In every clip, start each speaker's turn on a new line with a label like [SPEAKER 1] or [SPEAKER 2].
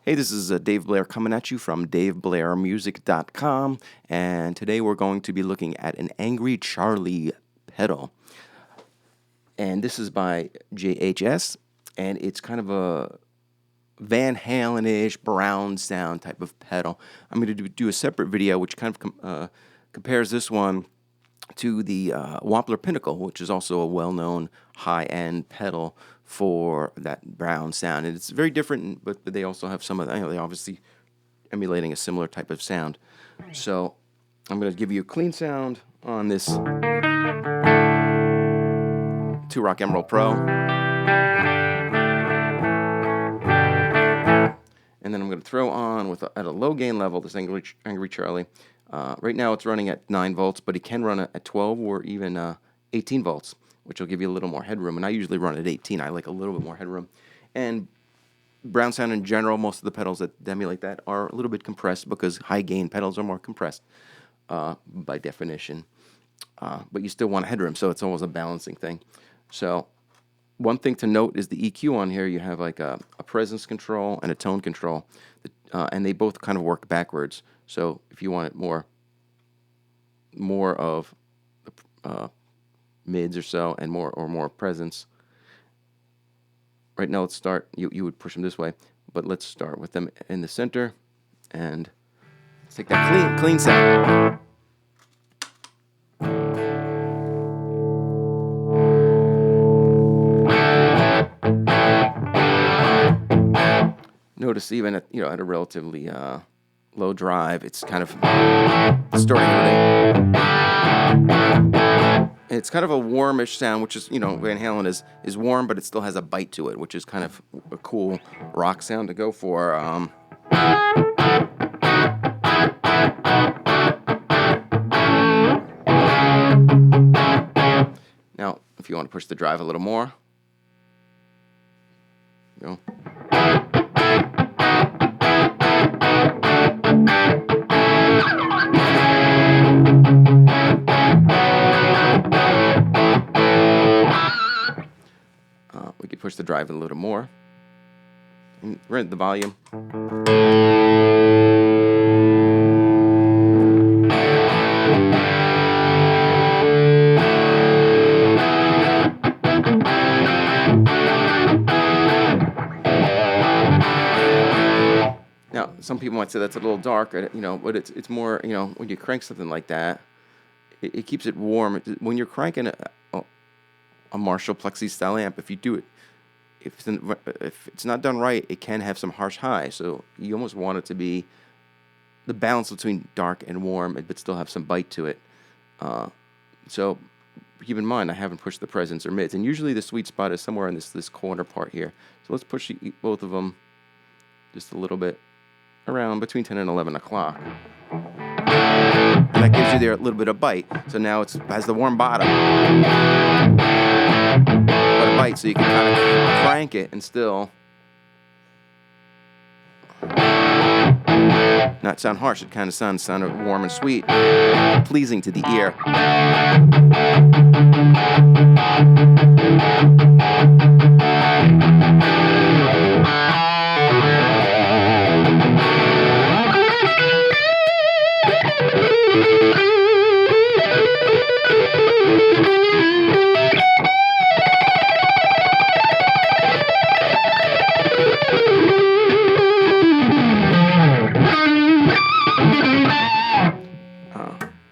[SPEAKER 1] Hey, this is Dave Blair coming at you from DaveBlairMusic.com, and today we're going to be looking at an Angry Charlie pedal. And this is by JHS, and it's kind of a Van Halen-ish brown sound type of pedal. I'm going to do a separate video which kind of compares this one to the Wampler Pinnacle, which is also a well-known high-end pedal for that brown sound. And it's very different, but they also have some of the, they're obviously emulating a similar type of sound. So I'm going to give you a clean sound on this 2-Rock Emerald Pro. And then I'm going to throw on at a low gain level this Angry Charlie. Right now it's running at 9 volts, but it can run at 12 or even 18 volts, which will give you a little more headroom. And I usually run at 18. I like a little bit more headroom. And brown sound in general, most of the pedals that emulate that are a little bit compressed because high gain pedals are more compressed by definition. But you still want headroom, so it's always a balancing thing. So one thing to note is the EQ on here. You have like a presence control and a tone control, and they both kind of work backwards. So if you want it more of mids or so and more presence. Right now, let's start. You would push them this way, but let's start with them in the center, and let's take that clean sound. Notice even at a relatively low drive, it's kind of starting early. It's kind of a warmish sound, which is, Van Halen is warm, but it still has a bite to it, which is kind of a cool rock sound to go for. Now, if you want to push the drive a little more, go. We could push the drive a little more. And rent the volume. Now, some people might say that's a little dark, but it's more, when you crank something like that, it keeps it warm. When you're cranking a Marshall Plexi style amp, if you do it, if it's not done right, it can have some harsh highs. So you almost want it to be the balance between dark and warm, but still have some bite to it. So keep in mind, I haven't pushed the presence or mids, and usually the sweet spot is somewhere in this corner part here. So let's push both of them just a little bit around between 10 and 11 o'clock. And that gives you there a little bit of bite. So now it has the warm bottom, but a bite, so you can kind of crank it and still not sound harsh. It kind of sounds warm and sweet, pleasing to the ear.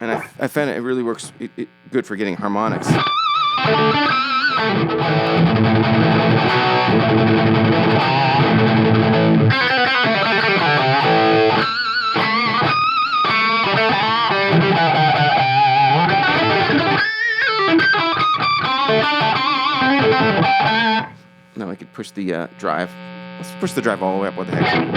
[SPEAKER 1] And I found it really works good for getting harmonics. Now I could push the drive. Let's push the drive all the way up. What the heck?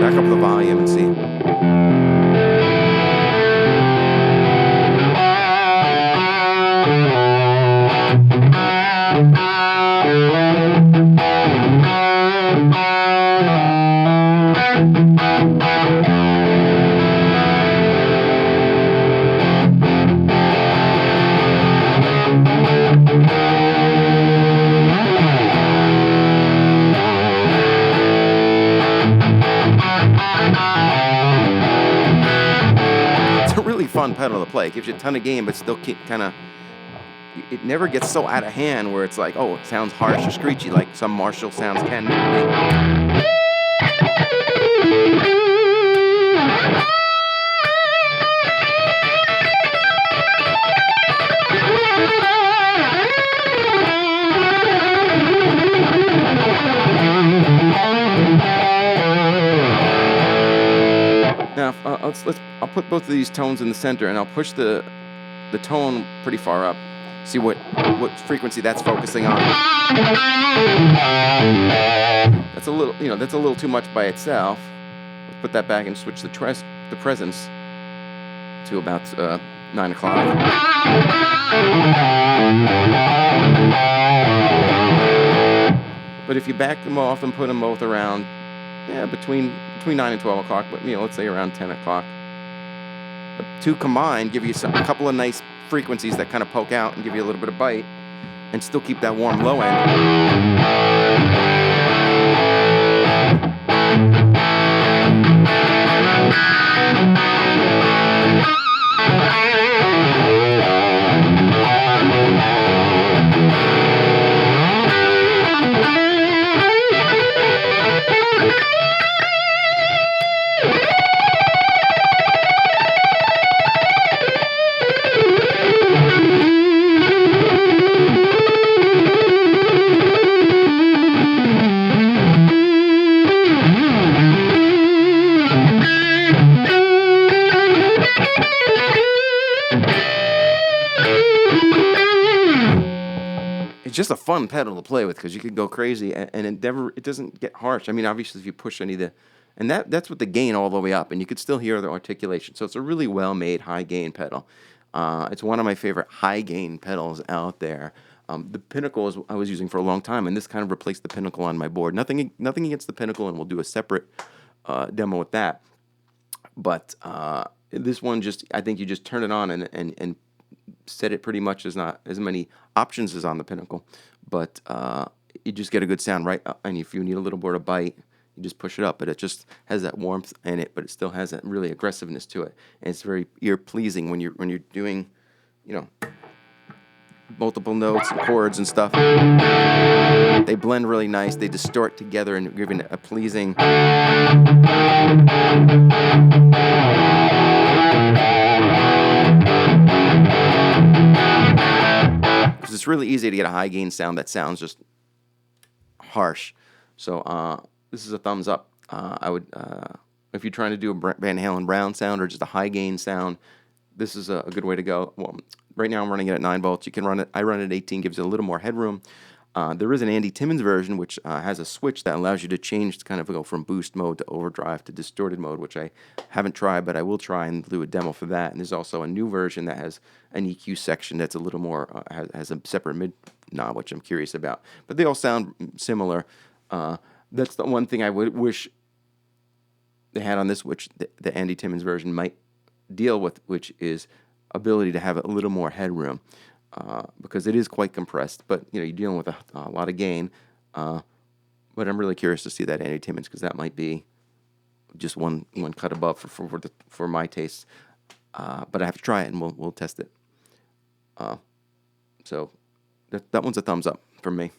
[SPEAKER 1] Back up the volume and see. fun pedal to play. It gives you a ton of gain, but still keep kind of. It never gets so out of hand where it's like, oh, it sounds harsh or screechy like some Marshall sounds can be. Now, I'll put both of these tones in the center, and I'll push the tone pretty far up. See what frequency that's focusing on. That's a little too much by itself. Let's put that back and switch the presence to about 9 o'clock. But if you back them off and put them both around, between 9 and 12 o'clock, but let's say around 10 o'clock. The two combined give you a couple of nice frequencies that kind of poke out and give you a little bit of bite, and still keep that warm low end. It's just a fun pedal to play with because you could go crazy and it doesn't get harsh. I mean, obviously, if you push and that's with the gain all the way up, and you could still hear the articulation. So it's a really well-made high-gain pedal. It's one of my favorite high-gain pedals out there. The Pinnacle I was using for a long time, and this kind of replaced the Pinnacle on my board. Nothing against the Pinnacle, and we'll do a separate demo with that. But this one, I think you just turn it on and set it pretty much as not as many options as on the Pinnacle, but you just get a good sound, right? And if you need a little more of bite, you just push it up, but it just has that warmth in it, but it still has that really aggressiveness to it, and it's very ear pleasing when you're doing, multiple notes and chords and stuff. They blend really nice. They distort together and giving it a pleasing. Because it's really easy to get a high gain sound that sounds just harsh. So this is a thumbs up. I would, if you're trying to do a Van Halen Brown sound or just a high gain sound, this is a good way to go. Well, right now I'm running it at 9 volts. You can run it. I run it at 18, gives it a little more headroom. There is an Andy Timmons version which has a switch that allows you to change to kind of go from boost mode to overdrive to distorted mode, which I haven't tried, but I will try and do a demo for that. And there's also a new version that has an EQ section that's a little more has a separate mid knob, which I'm curious about. But they all sound similar. That's the one thing I would wish they had on this, which the Andy Timmons version might deal with, which is ability to have a little more headroom. Because it is quite compressed, but you're dealing with a lot of gain. But I'm really curious to see that Andy Timmons, because that might be just one cut above for my taste. But I have to try it, and we'll test it. So that one's a thumbs up from me.